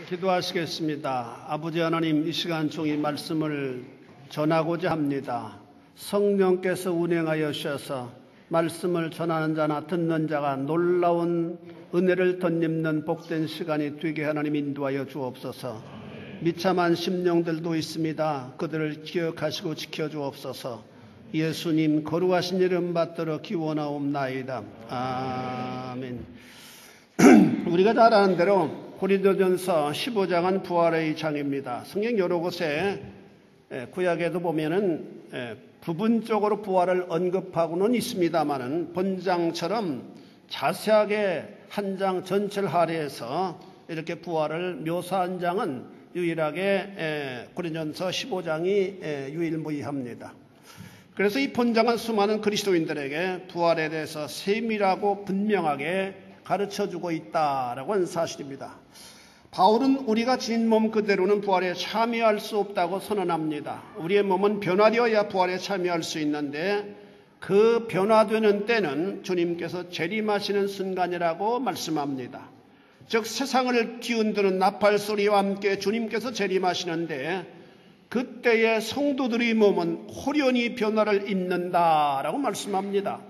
기도하시겠습니다. 아버지 하나님, 이 시간 종이 말씀을 전하고자 합니다. 성령께서 운행하여 주셔서 말씀을 전하는 자나 듣는 자가 놀라운 은혜를 덧입는 복된 시간이 되게 하나님 인도하여 주옵소서. 미참한 심령들도 있습니다. 그들을 기억하시고 지켜주옵소서. 예수님 거룩하신 이름 받들어 기원하옵나이다. 아멘. 우리가 잘 아는 대로 고린도전서 15장은 부활의 장입니다. 성경 여러 곳에 구약에도 보면은 부분적으로 부활을 언급하고는 있습니다만은 본장처럼 자세하게 한 장 전체를 할애해서 이렇게 부활을 묘사한 장은 유일하게 고린도전서 15장이 유일무이합니다. 그래서 이 본장은 수많은 그리스도인들에게 부활에 대해서 세밀하고 분명하게 가르쳐주고 있다라고 하는 사실입니다. 바울은 우리가 지닌 몸 그대로는 부활에 참여할 수 없다고 선언합니다. 우리의 몸은 변화되어야 부활에 참여할 수 있는데 그 변화되는 때는 주님께서 재림하시는 순간이라고 말씀합니다. 즉 세상을 뒤흔드는 나팔 소리와 함께 주님께서 재림하시는데 그때의 성도들의 몸은 호련히 변화를 입는다라고 말씀합니다.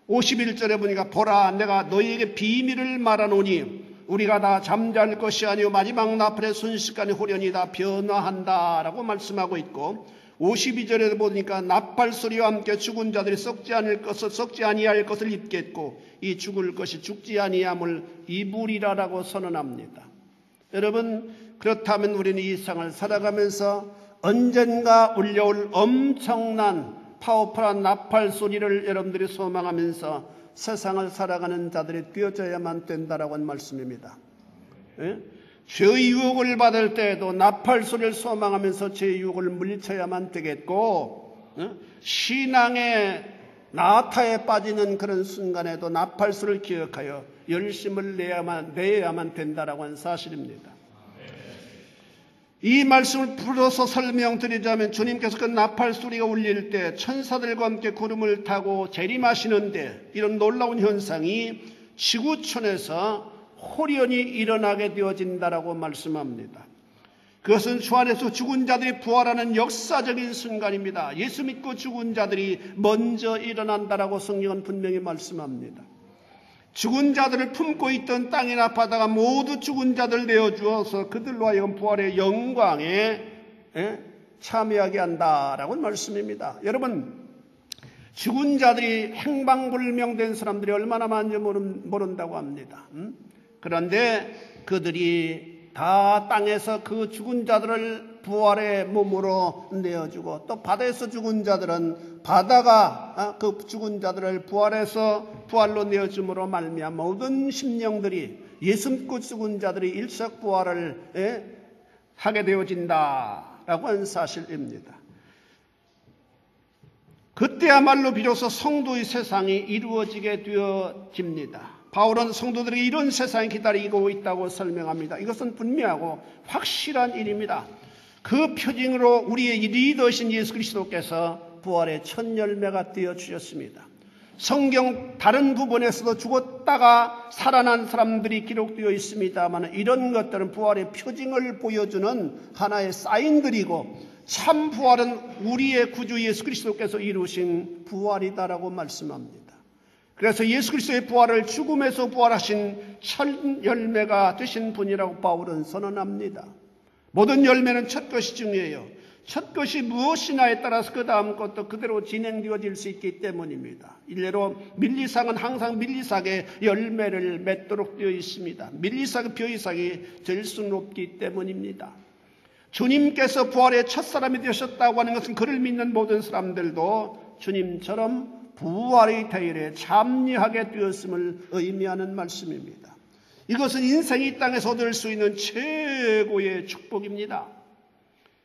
51절에 보니까 보라 내가 너희에게 비밀을 말하노니 우리가 다 잠잘 것이 아니요 마지막 나팔의 순식간에 호련히 다 변화한다라고 말씀하고 있고 52절에 보니까 나팔 소리와 함께 죽은 자들이 썩지 아니할 것을 입겠고 이 죽을 것이 죽지 아니함을 입으리라라고 선언합니다. 여러분, 그렇다면 우리는 이 세상을 살아가면서 언젠가 울려올 엄청난 파워풀한 나팔 소리를 여러분들이 소망하면서 세상을 살아가는 자들이 뛰어져야만 된다라고 하는 말씀입니다. 죄의 유혹을 받을 때에도 나팔 소리를 소망하면서 죄의 유혹을 물리쳐야만 되겠고 신앙의 나타에 빠지는 그런 순간에도 나팔 소리를 기억하여 열심을 내야만 된다라고 하는 사실입니다. 이 말씀을 풀어서 설명드리자면 주님께서 그 나팔 소리가 울릴 때 천사들과 함께 구름을 타고 재림하시는데 이런 놀라운 현상이 지구촌에서 호련히 일어나게 되어진다라고 말씀합니다. 그것은 주 안에서 죽은 자들이 부활하는 역사적인 순간입니다. 예수 믿고 죽은 자들이 먼저 일어난다라고 성경은 분명히 말씀합니다. 죽은 자들을 품고 있던 땅이나 바다가 모두 죽은 자들 내어주어서 그들로 하여금 부활의 영광에 참여하게 한다라고 말씀입니다. 여러분, 죽은 자들이 행방불명된 사람들이 얼마나 많은지 모른다고 합니다. 그런데 그들이 다 땅에서 그 죽은 자들을 부활의 몸으로 내어주고 또 바다에서 죽은 자들은 바다가 그 죽은 자들을 부활로 내어줌으로 말미암아 모든 심령들이 예수 믿고 죽은 자들이 일석부활을 하게 되어진다라고 하는 사실입니다. 그때야말로 비로소 성도의 세상이 이루어지게 되어집니다. 바울은 성도들에게 이런 세상이 기다리고 있다고 설명합니다. 이것은 분명하고 확실한 일입니다. 그 표징으로 우리의 리더신 예수 그리스도께서 부활의 첫 열매가 되어주셨습니다. 성경 다른 부분에서도 죽었다가 살아난 사람들이 기록되어 있습니다만 이런 것들은 부활의 표징을 보여주는 하나의 사인들이고 참 부활은 우리의 구주 예수 그리스도께서 이루신 부활이다라고 말씀합니다. 그래서 예수 그리스도의 부활을 죽음에서 부활하신 첫 열매가 되신 분이라고 바울은 선언합니다. 모든 열매는 첫 것이 중요해요. 첫 것이 무엇이냐에 따라서 그 다음 것도 그대로 진행되어질 수 있기 때문입니다. 일례로 밀리삭은 항상 밀리삭의 열매를 맺도록 되어 있습니다. 밀리삭의 벼이삭이 될 수는 없기 때문입니다. 주님께서 부활의 첫사람이 되셨다고 하는 것은 그를 믿는 모든 사람들도 주님처럼 부활의 대일에 참여하게 되었음을 의미하는 말씀입니다. 이것은 인생이 이 땅에서 얻을 수 있는 최고의 축복입니다.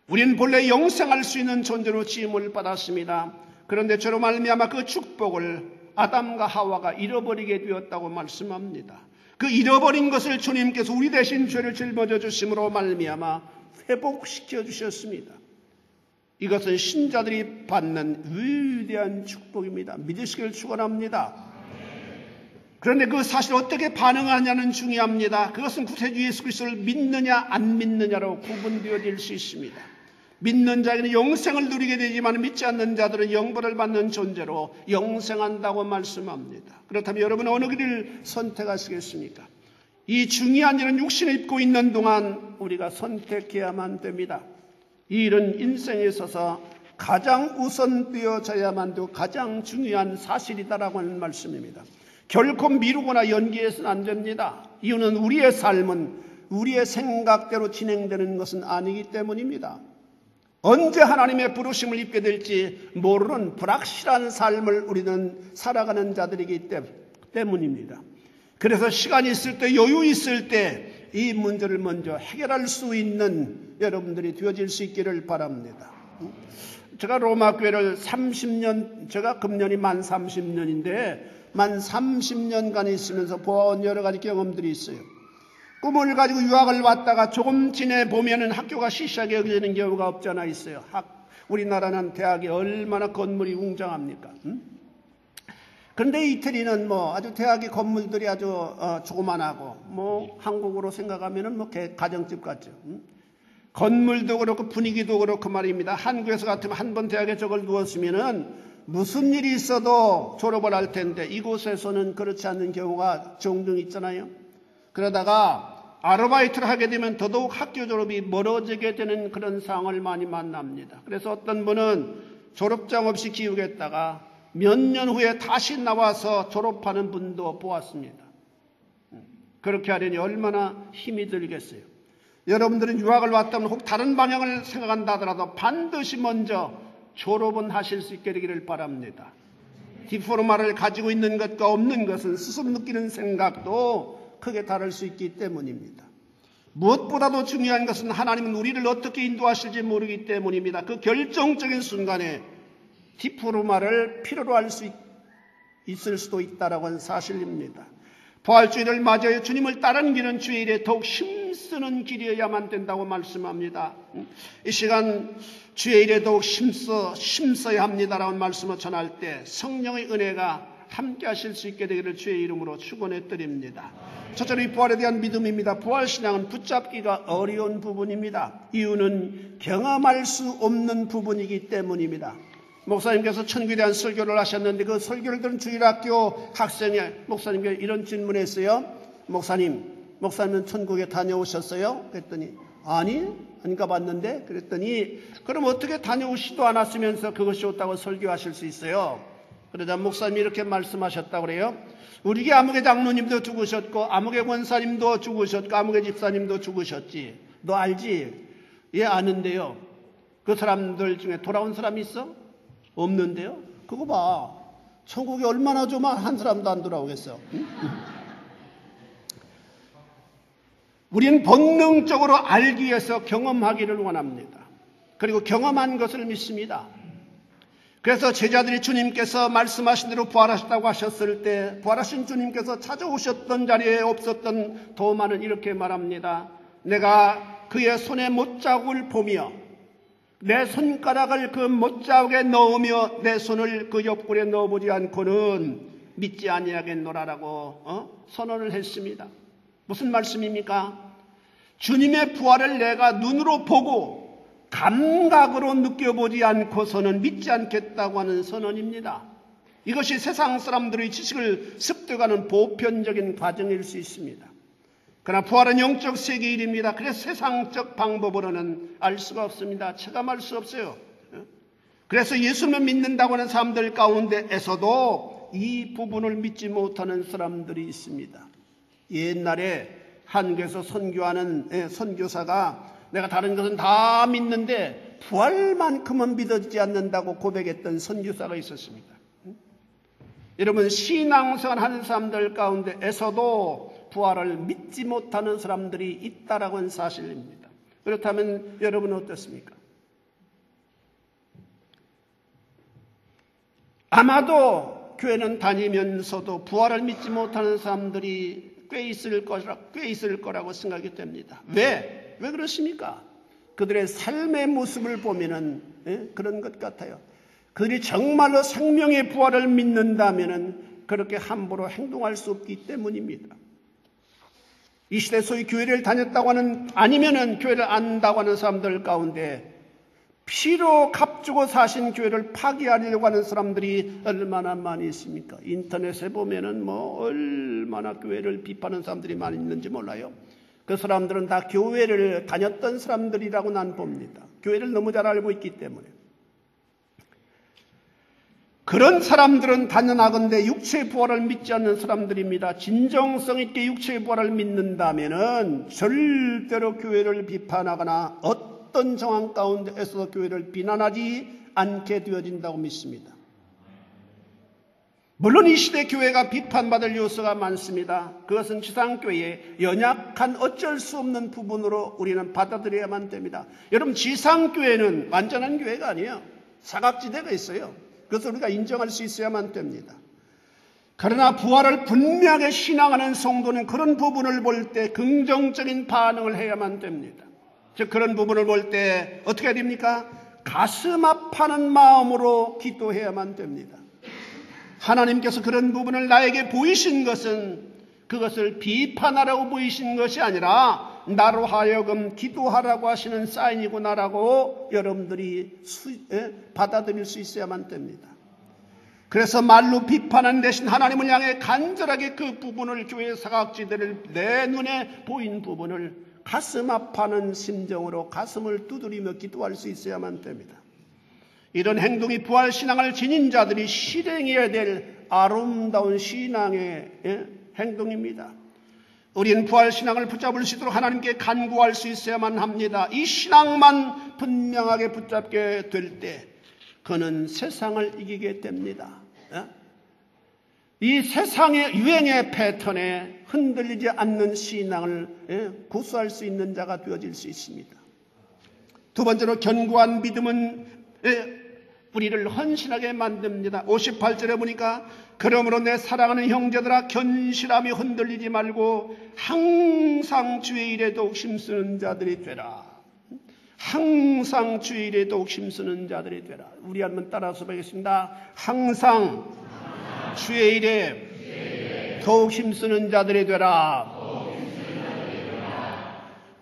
우리는 본래 영생할 수 있는 존재로 지음을 받았습니다. 그런데 저로 말미암아 그 축복을 아담과 하와가 잃어버리게 되었다고 말씀합니다. 그 잃어버린 것을 주님께서 우리 대신 죄를 짊어져 주심으로 말미암아 회복시켜 주셨습니다. 이것은 신자들이 받는 위대한 축복입니다. 믿으시길 축원합니다. 그런데 그 사실 어떻게 반응하느냐는 중요합니다. 그것은 구세주 예수 그리스도를 믿느냐 안 믿느냐로 구분되어질 수 있습니다. 믿는 자에게는 영생을 누리게 되지만 믿지 않는 자들은 영벌을 받는 존재로 영생한다고 말씀합니다. 그렇다면 여러분은 어느 길을 선택하시겠습니까? 이 중요한 일은 육신을 입고 있는 동안 우리가 선택해야만 됩니다. 이 일은 인생에 있어서 가장 우선되어져야만 되고 가장 중요한 사실이다라고 하는 말씀입니다. 결코 미루거나 연기해서는 안 됩니다. 이유는 우리의 삶은 우리의 생각대로 진행되는 것은 아니기 때문입니다. 언제 하나님의 부르심을 입게 될지 모르는 불확실한 삶을 우리는 살아가는 자들이기 때문입니다. 그래서 시간이 있을 때, 여유 있을 때 이 문제를 먼저 해결할 수 있는 여러분들이 되어질 수 있기를 바랍니다. 제가 로마 교회를 30년, 제가 금년이 만 30년인데 만 30년간 있으면서 보아온 여러 가지 경험들이 있어요. 꿈을 가지고 유학을 왔다가 조금 지내보면은 학교가 시시하게 여겨지는 경우가 없잖아 있어요. 우리나라는 대학이 얼마나 건물이 웅장합니까? 그런데 이태리는 아주 대학의 건물들이 아주 조그만하고 한국으로 생각하면은 가정집 같죠. 건물도 그렇고 분위기도 그렇고 말입니다. 한국에서 같으면 한 번 대학에 저걸 두었으면은 무슨 일이 있어도 졸업을 할 텐데 이곳에서는 그렇지 않는 경우가 종종 있잖아요. 그러다가 아르바이트를 하게 되면 더더욱 학교 졸업이 멀어지게 되는 그런 상황을 많이 만납니다. 그래서 어떤 분은 졸업장 없이 기우겠다가 몇 년 후에 다시 나와서 졸업하는 분도 보았습니다. 그렇게 하려니 얼마나 힘이 들겠어요. 여러분들은 유학을 왔다면 혹 다른 방향을 생각한다 하더라도 반드시 먼저 졸업은 하실 수 있게 되기를 바랍니다. 디플로마를 가지고 있는 것과 없는 것은 스스로 느끼는 생각도 크게 다를 수 있기 때문입니다. 무엇보다도 중요한 것은 하나님은 우리를 어떻게 인도하실지 모르기 때문입니다. 그 결정적인 순간에 디플로마를 필요로 할 수 있을 수도 있다라고 하는 사실입니다. 부활주일을 맞이하여 주님을 따르는 길은 주일에 더욱 힘쓰는 길이어야만 된다고 말씀합니다. 이 시간 주일에 더욱 힘써야 합니다라는 말씀을 전할 때 성령의 은혜가 함께 하실 수 있게 되기를 주의 이름으로 축원해 드립니다. 첫째로 이 부활에 대한 믿음입니다. 부활신앙은 붙잡기가 어려운 부분입니다. 이유는 경험할 수 없는 부분이기 때문입니다. 목사님께서 천국에 대한 설교를 하셨는데 그 설교를 들은 주일학교 학생이 목사님께 이런 질문을 했어요. 목사님은 천국에 다녀오셨어요? 그랬더니 아니, 안 가봤는데. 그랬더니 그럼 어떻게 다녀오시도 않았으면서 그것이 옳다고 설교하실 수 있어요? 그러자 목사님이 이렇게 말씀하셨다고 그래요. 우리게 아무개 장로님도 죽으셨고 아무개 권사님도 죽으셨고 아무개 집사님도 죽으셨지. 너 알지? 예, 아는데요. 그 사람들 중에 돌아온 사람이 있어? 없는데요? 그거 봐. 천국이 얼마나 좀 한 사람도 안 돌아오겠어. 응? 우리는 본능적으로 알기 위해서 경험하기를 원합니다. 그리고 경험한 것을 믿습니다. 그래서 제자들이 주님께서 말씀하신 대로 부활하셨다고 하셨을 때 부활하신 주님께서 찾아오셨던 자리에 없었던 도마는 이렇게 말합니다. 내가 그의 손에 못자국을 보며 내 손가락을 그 못자국에 넣으며 내 손을 그 옆구리에 넣어보지 않고는 믿지 아니하겠노라라고 선언을 했습니다. 무슨 말씀입니까? 주님의 부활을 내가 눈으로 보고 감각으로 느껴보지 않고서는 믿지 않겠다고 하는 선언입니다. 이것이 세상 사람들의 지식을 습득하는 보편적인 과정일 수 있습니다. 그러나 부활은 영적 세계의 일입니다. 그래서 세상적 방법으로는 알 수가 없습니다. 체감할 수 없어요. 그래서 예수님을 믿는다고 하는 사람들 가운데에서도 이 부분을 믿지 못하는 사람들이 있습니다. 옛날에 한국에서 선교하는 선교사가 내가 다른 것은 다 믿는데 부활만큼은 믿어지지 않는다고 고백했던 선교사가 있었습니다. 여러분, 신앙생활 하는 사람들 가운데에서도 부활을 믿지 못하는 사람들이 있다라고 하는 사실입니다. 그렇다면 여러분은 어떻습니까? 아마도 교회는 다니면서도 부활을 믿지 못하는 사람들이 꽤 있을 거라고 생각이 됩니다. 왜 그렇습니까? 그들의 삶의 모습을 보면은 그런 것 같아요. 그들이 정말로 생명의 부활을 믿는다면은 그렇게 함부로 행동할 수 없기 때문입니다. 이 시대 소위 교회를 다녔다고 하는 아니면은 교회를 안다고 하는 사람들 가운데 피로 값주고 사신 교회를 파기하려고 하는 사람들이 얼마나 많이 있습니까? 인터넷에 보면은 얼마나 교회를 비판하는 사람들이 많이 있는지 몰라요. 그 사람들은 다 교회를 다녔던 사람들이라고 난 봅니다. 교회를 너무 잘 알고 있기 때문에. 그런 사람들은 단연하건대 육체의 부활을 믿지 않는 사람들입니다. 진정성 있게 육체의 부활을 믿는다면은 절대로 교회를 비판하거나 어떤 정황 가운데에서 교회를 비난하지 않게 되어진다고 믿습니다. 물론 이 시대 교회가 비판받을 요소가 많습니다. 그것은 지상교회의 연약한 어쩔 수 없는 부분으로 우리는 받아들여야만 됩니다. 여러분, 지상교회는 완전한 교회가 아니에요. 사각지대가 있어요. 그것을 우리가 인정할 수 있어야만 됩니다. 그러나 부활을 분명하게 신앙하는 성도는 그런 부분을 볼 때 긍정적인 반응을 해야만 됩니다. 즉 그런 부분을 볼 때 어떻게 해야 됩니까? 가슴 아파하는 마음으로 기도해야만 됩니다. 하나님께서 그런 부분을 나에게 보이신 것은 그것을 비판하라고 보이신 것이 아니라 나로 하여금 기도하라고 하시는 사인이구나라고 여러분들이 받아들일 수 있어야만 됩니다. 그래서 말로 비판하는 대신 하나님을 향해 간절하게 그 부분을, 교회의 사각지대를, 내 눈에 보인 부분을 가슴 아파하는 심정으로 가슴을 두드리며 기도할 수 있어야만 됩니다. 이런 행동이 부활신앙을 지닌 자들이 실행해야 될 아름다운 신앙의 행동입니다. 우리는 부활신앙을 붙잡을 수 있도록 하나님께 간구할 수 있어야만 합니다. 이 신앙만 분명하게 붙잡게 될 때 그는 세상을 이기게 됩니다. 이 세상의 유행의 패턴에 흔들리지 않는 신앙을 구수할 수 있는 자가 되어질 수 있습니다. 두 번째로 견고한 믿음은 우리를 헌신하게 만듭니다. 58절에 보니까 그러므로 내 사랑하는 형제들아 견실하며 흔들리지 말고 항상 주의 일에 더욱 힘쓰는 자들이 되라. 항상 주의 일에 더욱 힘쓰는 자들이 되라. 우리 한번 따라서 보겠습니다. 항상 주의 일에 더욱 힘쓰는 자들이 되라.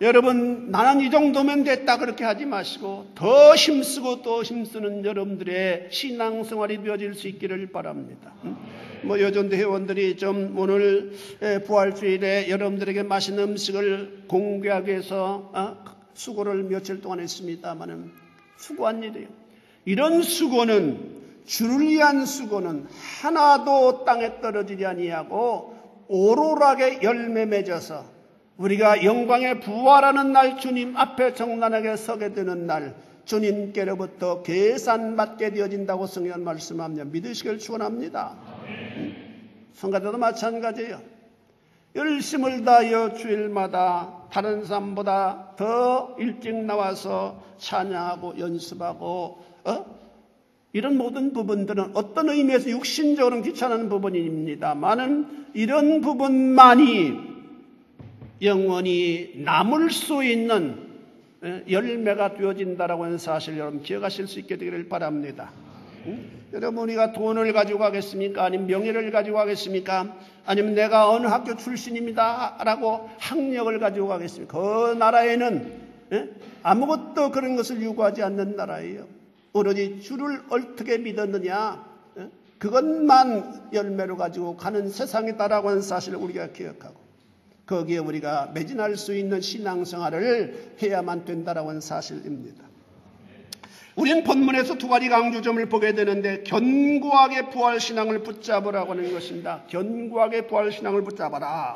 여러분, 나는 이 정도면 됐다 그렇게 하지 마시고 더 힘쓰고 또 힘쓰는 여러분들의 신앙생활이 되어질 수 있기를 바랍니다. 여전도 회원들이 좀 오늘 부활주일에 여러분들에게 맛있는 음식을 공개하기 위해서 수고를 며칠 동안 했습니다마는 수고한 일이에요. 이런 수고는, 주를 위한 수고는 하나도 땅에 떨어지지 아니하고 오로라게 열매 맺어서 우리가 영광의 부활하는 날 주님 앞에 정난하게 서게 되는 날 주님께로부터 계산받게 되어진다고 성경은 말씀합니다. 믿으시길 축원합니다. 성가대도 마찬가지예요. 열심을 다하여 주일마다 다른 사람보다 더 일찍 나와서 찬양하고 연습하고 이런 모든 부분들은 어떤 의미에서 육신적으로는 귀찮은 부분입니다만은 이런 부분만이 영원히 남을 수 있는 열매가 되어진다라고 하는 사실 여러분 기억하실 수 있게 되기를 바랍니다. 여러분, 우리가 돈을 가지고 가겠습니까? 아니면 명예를 가지고 가겠습니까? 아니면 내가 어느 학교 출신입니다 라고 학력을 가지고 가겠습니까? 그 나라에는 아무것도 그런 것을 요구하지 않는 나라예요. 오로지 주를 어떻게 믿었느냐, 그것만 열매로 가지고 가는 세상이다라고 하는 사실을 우리가 기억하고 거기에 우리가 매진할 수 있는 신앙생활을 해야만 된다라고 하는 사실입니다. 우리는 본문에서 두 가지 강조점을 보게 되는데 견고하게 부활신앙을 붙잡으라고 하는 것입니다. 견고하게 부활신앙을 붙잡아라.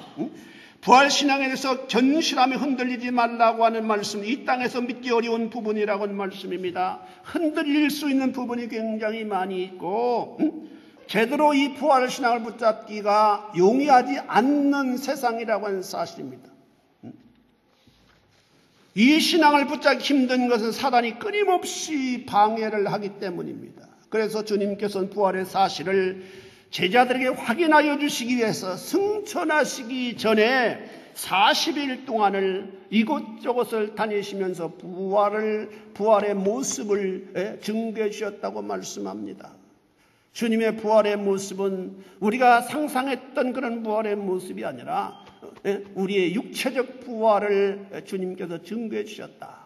부활신앙에 대해서 견실하며 흔들리지 말라고 하는 말씀, 이 땅에서 믿기 어려운 부분이라고 하는 말씀입니다. 흔들릴 수 있는 부분이 굉장히 많이 있고 제대로 이 부활신앙을 붙잡기가 용이하지 않는 세상이라고 하는 사실입니다. 이 신앙을 붙잡기 힘든 것은 사단이 끊임없이 방해를 하기 때문입니다. 그래서 주님께서는 부활의 사실을 제자들에게 확인하여 주시기 위해서 승천하시기 전에 40일 동안을 이곳저곳을 다니시면서 부활의 모습을 증거해 주셨다고 말씀합니다. 주님의 부활의 모습은 우리가 상상했던 그런 부활의 모습이 아니라 우리의 육체적 부활을 주님께서 증거해 주셨다.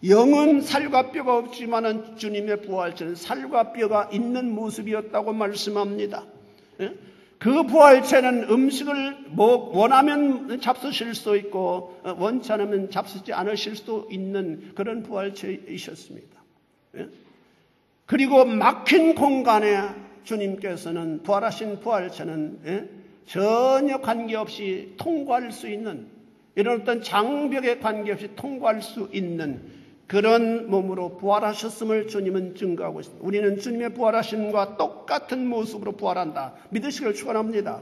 영은 살과 뼈가 없지만은 주님의 부활체는 살과 뼈가 있는 모습이었다고 말씀합니다. 그 부활체는 음식을 원하면 잡수실 수 있고 원치 않으면 잡수지 않으실 수도 있는 그런 부활체이셨습니다. 그리고 막힌 공간에 주님께서는 부활하신 부활체는 전혀 관계없이 통과할 수 있는 이런 어떤 장벽에 관계없이 통과할 수 있는 그런 몸으로 부활하셨음을 주님은 증거하고 있습니다. 우리는 주님의 부활하심과 똑같은 모습으로 부활한다. 믿으시길 축원합니다.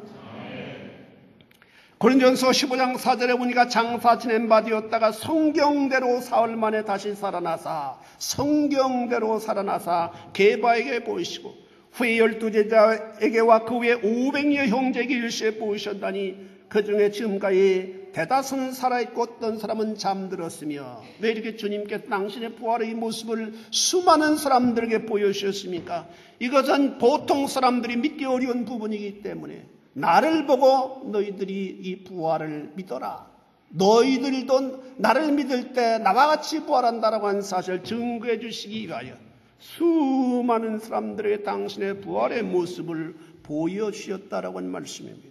고린도전서 15장 4절에 보니까 장사 지낸 바 되었다가 성경대로 사흘 만에 다시 살아나사 성경대로 살아나사 게바에게 보이시고 후에 12제자에게와 그 후에 500여 형제에게 일시에 보이셨다니 그 중에 지금까지 대다수는 살아있고 어떤 사람은 잠들었으며 왜 이렇게 주님께서 당신의 부활의 모습을 수많은 사람들에게 보여주셨습니까? 이것은 보통 사람들이 믿기 어려운 부분이기 때문에 나를 보고 너희들이 이 부활을 믿어라. 너희들도 나를 믿을 때 나와 같이 부활한다라고 하는 사실을 증거해 주시기 위하여 수많은 사람들에게 당신의 부활의 모습을 보여주셨다라고 하는 말씀입니다.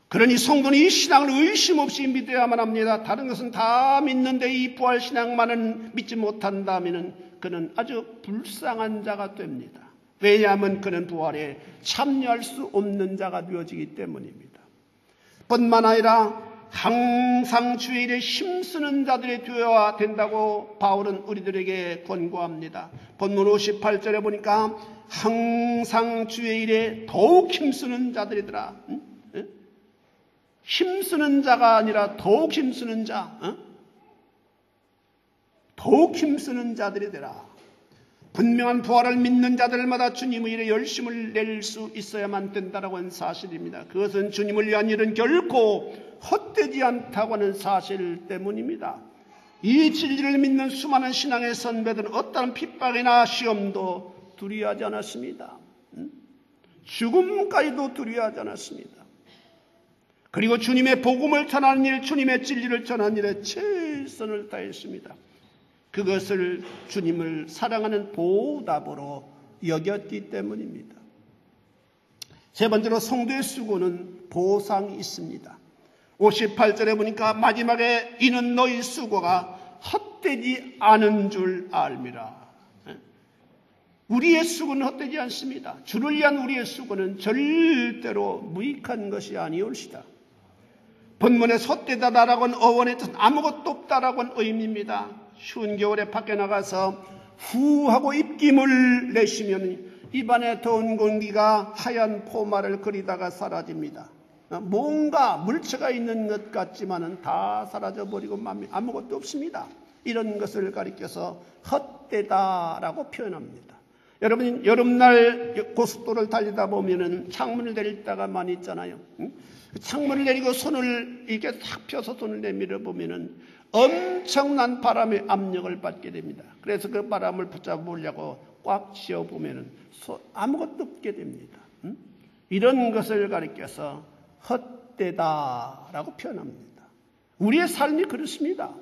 그러니 성도는 이 신앙을 의심 없이 믿어야만 합니다. 다른 것은 다 믿는데 이 부활신앙만은 믿지 못한다면 그는 아주 불쌍한 자가 됩니다. 왜냐하면 그는 부활에 참여할 수 없는 자가 되어지기 때문입니다. 뿐만 아니라 항상 주의 일에 힘쓰는 자들이 되어야 된다고 바울은 우리들에게 권고합니다. 본문 58절에 보니까 항상 주의 일에 더욱 힘쓰는 자들이더라. 힘쓰는 자가 아니라 더욱 힘쓰는 자, 더욱 힘쓰는 자들이 되라. 분명한 부활을 믿는 자들마다 주님의 일에 열심을 낼 수 있어야만 된다라고 하는 사실입니다. 그것은 주님을 위한 일은 결코 헛되지 않다고 하는 사실 때문입니다. 이 진리를 믿는 수많은 신앙의 선배들은 어떠한 핍박이나 시험도 두려워하지 않았습니다. 죽음까지도 두려워하지 않았습니다. 그리고 주님의 복음을 전하는 일, 주님의 진리를 전하는 일에 최선을 다했습니다. 그것을 주님을 사랑하는 보답으로 여겼기 때문입니다. 세 번째로 성도의 수고는 보상이 있습니다. 58절에 보니까 마지막에 이는 너희 수고가 헛되지 않은 줄 알미라. 우리의 수고는 헛되지 않습니다. 주를 위한 우리의 수고는 절대로 무익한 것이 아니올시다. 본문에 헛되다라고 하는 어원의 뜻은 아무것도 없다라고 하는 의미입니다. 추운 겨울에 밖에 나가서 후하고 입김을 내쉬면 입안에 더운 공기가 하얀 포마를 그리다가 사라집니다. 뭔가 물체가 있는 것 같지만은 다 사라져버리고 아무것도 없습니다. 이런 것을 가리켜서 헛되다라고 표현합니다. 여러분, 여름날 고속도로를 달리다 보면은 창문을 내릴 때가 많이 있잖아요. 창문을 내리고 손을 이렇게 탁 펴서 손을 내밀어 보면은 엄청난 바람의 압력을 받게 됩니다. 그래서 그 바람을 붙잡으려고 꽉 쥐어 보면은 아무것도 없게 됩니다. 이런 것을 가리켜서 헛되다라고 표현합니다. 우리의 삶이 그렇습니다.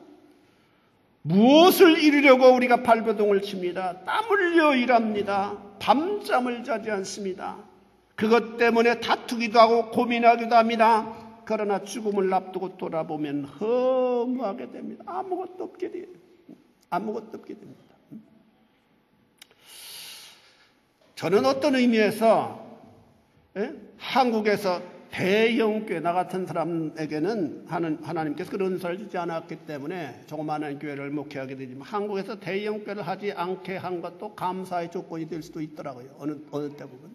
무엇을 이루려고 우리가 발버둥을 칩니다. 땀 흘려 일합니다. 밤잠을 자지 않습니다. 그것 때문에 다투기도 하고 고민하기도 합니다. 그러나 죽음을 앞두고 돌아보면 허무하게 됩니다. 아무것도 없게 돼요. 아무것도 없게 됩니다. 저는 어떤 의미에서 한국에서 대형교회 나 같은 사람에게는 하나님께서 그런 은사를 주지 않았기 때문에 조그마한 교회를 목회하게 되지만 한국에서 대형교회를 하지 않게 한 것도 감사의 조건이 될 수도 있더라고요. 어느 때 보면.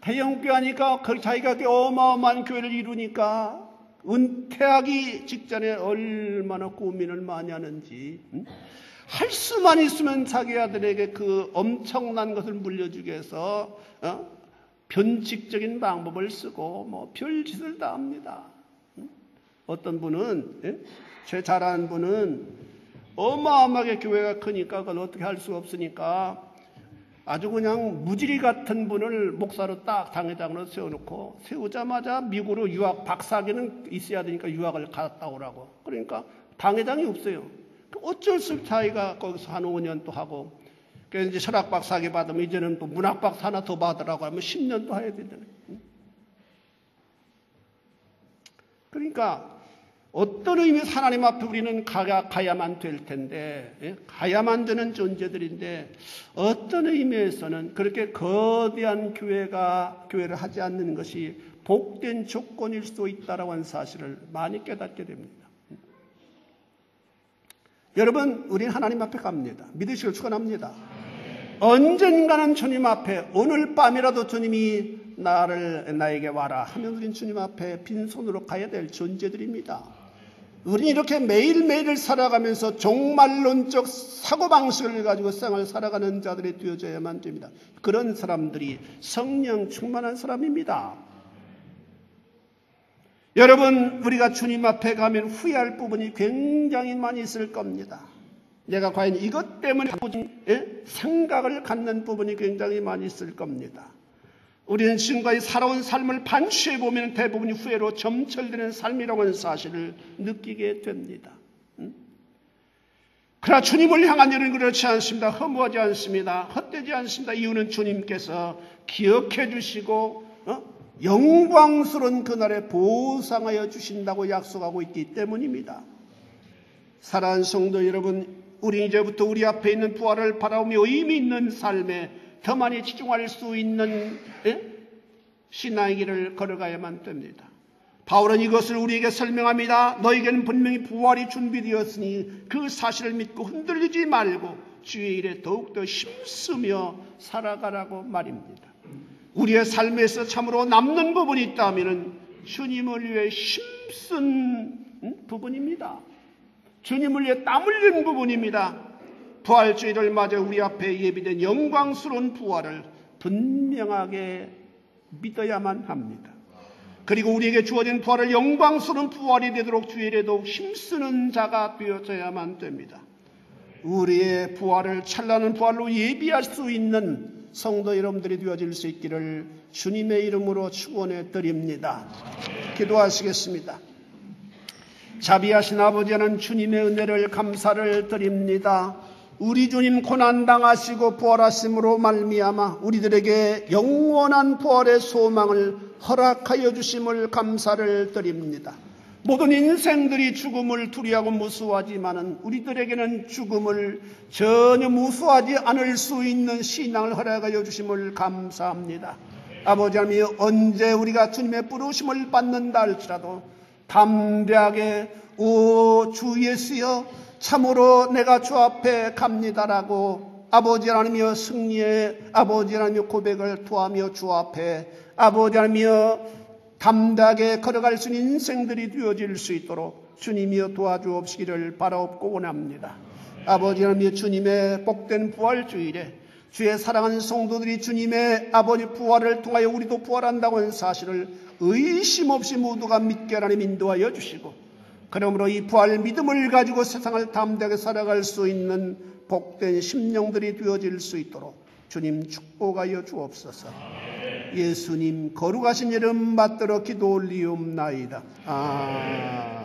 대형교회 하니까 자기가 어마어마한 교회를 이루니까 은퇴하기 직전에 얼마나 고민을 많이 하는지 할 수만 있으면 자기 아들에게 그 엄청난 것을 물려주기 위해서 변칙적인 방법을 쓰고 별짓을 다 합니다. 어떤 분은 제 잘 아는 분은 어마어마하게 교회가 크니까 그걸 어떻게 할 수 없으니까 아주 그냥 무지리 같은 분을 목사로 딱 당회장으로 세워놓고 세우자마자 미국으로 유학 박사학위는 있어야 되니까 유학을 갔다 오라고. 그러니까 당회장이 없어요. 어쩔 수 없이 자기가 거기서 한 5년 또 하고 그래서 이제 철학 박사학위 받으면 이제는 또 문학 박사 하나 더 받으라고 하면 10년 또 해야 되잖아요. 그러니까 어떤 의미에서 하나님 앞에 우리는 가야만 될 텐데, 가야만 되는 존재들인데, 어떤 의미에서는 그렇게 거대한 교회를 하지 않는 것이 복된 조건일 수 있다라고 하는 사실을 많이 깨닫게 됩니다. 여러분, 우리는 하나님 앞에 갑니다. 믿으시길 축원합니다. 언젠가는 주님 앞에, 오늘 밤이라도 주님이 나에게 와라 하면 우리는 주님 앞에 빈손으로 가야 될 존재들입니다. 우리는 이렇게 매일매일을 살아가면서 종말론적 사고방식을 가지고 세상을 살아가는 자들이 되어져야만 됩니다. 그런 사람들이 성령 충만한 사람입니다. 여러분, 우리가 주님 앞에 가면 후회할 부분이 굉장히 많이 있을 겁니다. 내가 과연 이것 때문에 생각을 갖는 부분이 굉장히 많이 있을 겁니다. 우리는 지금까지 살아온 삶을 반추해 보면 대부분이 후회로 점철되는 삶이라고 하는 사실을 느끼게 됩니다. 그러나 주님을 향한 일은 그렇지 않습니다. 허무하지 않습니다. 헛되지 않습니다. 이유는 주님께서 기억해 주시고 영광스러운 그날에 보상하여 주신다고 약속하고 있기 때문입니다. 사랑하는 성도 여러분, 우리 이제부터 우리 앞에 있는 부활을 바라보며 의미 있는 삶에 더 많이 집중할 수 있는 신앙의 길을 걸어가야만 됩니다. 바울은 이것을 우리에게 설명합니다. 너에게는 분명히 부활이 준비되었으니 그 사실을 믿고 흔들리지 말고 주의 일에 더욱더 힘쓰며 살아가라고 말입니다. 우리의 삶에서 참으로 남는 부분이 있다면 주님을 위해 힘쓴 부분입니다. 주님을 위해 땀 흘린 부분입니다. 부활주의를 맞아 우리 앞에 예비된 영광스러운 부활을 분명하게 믿어야만 합니다. 그리고 우리에게 주어진 부활을 영광스러운 부활이 되도록 주의 일에 더욱 힘쓰는 자가 되어져야만 됩니다. 우리의 부활을 찬란한 부활로 예비할 수 있는 성도 여러분들이 되어질 수 있기를 주님의 이름으로 축원해 드립니다. 기도하시겠습니다. 자비하신 아버지 하나님, 주님의 은혜를 감사를 드립니다. 우리 주님 고난당하시고 부활하심으로 말미암아 우리들에게 영원한 부활의 소망을 허락하여 주심을 감사를 드립니다. 모든 인생들이 죽음을 두려워하고 무서워하지만은 우리들에게는 죽음을 전혀 무서워하지 않을 수 있는 신앙을 허락하여 주심을 감사합니다. 아버지 하나님, 언제 우리가 주님의 부르심을 받는다 할지라도 담대하게 오 주 예수여 참으로 내가 주 앞에 갑니다라고 아버지 하나님이여 승리의 아버지 하나님이여 고백을 토하며 주 앞에 아버지 하나님이여 담대하게 걸어갈 수 있는 인생들이 되어질 수 있도록 주님이여 도와주옵시기를 바라옵고 원합니다. 아버지 하나님이여 주님의 복된 부활주일에 주의 사랑하는 성도들이 주님의 아버지 부활을 통하여 우리도 부활한다고 하는 사실을 의심 없이 모두가 믿게 하나님 인도하여 주시고 그러므로 이 부활 믿음을 가지고 세상을 담대하게 살아갈 수 있는 복된 심령들이 되어질 수 있도록 주님 축복하여 주옵소서. 예수님 거룩하신 이름 받들어 기도 올리옵나이다. 아멘.